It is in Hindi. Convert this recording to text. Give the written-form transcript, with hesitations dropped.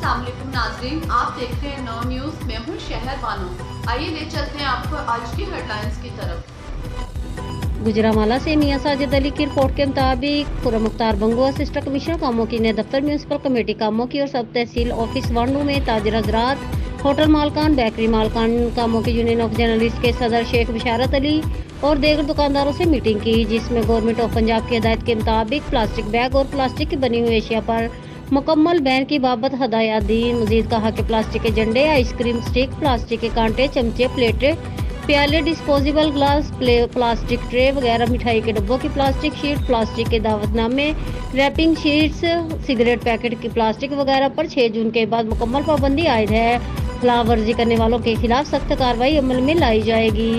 अस्सलाम वालेकुम नाज़रीन, आप देख रहे हैं 9 न्यूज़। मैं हूं शहर बानो। आइए ले चलते हैं आपको आज की हेडलाइंस की तरफ। गुजरांवाला से मियां साजिद अली की रिपोर्ट के मुताबिक खुर्रम मुख्तार बंगू असिस्टेंट कमिश्नर कामों की ने दफ्तर म्यूनसिपल कमेटी कामों की और सब तहसील ऑफिस वांडू में ताजिर हजरात, होटल मालकान, बेकरी मालकान कामों की यूनियन ऑफ जर्नलिस्ट के सदर शेख बिशारत अली और दीगर दुकानदारों से मीटिंग की, जिसमें गवर्नमेंट ऑफ पंजाब की हिदायत के मुताबिक प्लास्टिक बैग और प्लास्टिक की बनी हुई एशिया पर मुकम्मल बैन की बाबत हदायत दी। मजीद कहा कि प्लास्टिक के झंडे, आइसक्रीम स्टिक, प्लास्टिक के कांटे, चमचे, प्लेटें, प्याले, डिस्पोजेबल ग्लास, प्लास्टिक ट्रे वगैरह, मिठाई के डब्बों की प्लास्टिक शीट, प्लास्टिक के दावतनामे, रैपिंग शीट्स, सिगरेट पैकेट की प्लास्टिक वगैरह पर 6 जून के बाद मुकम्मल पाबंदी आयद है। खिलाफ वर्जी करने वालों के खिलाफ सख्त कार्रवाई अमल में लाई जाएगी।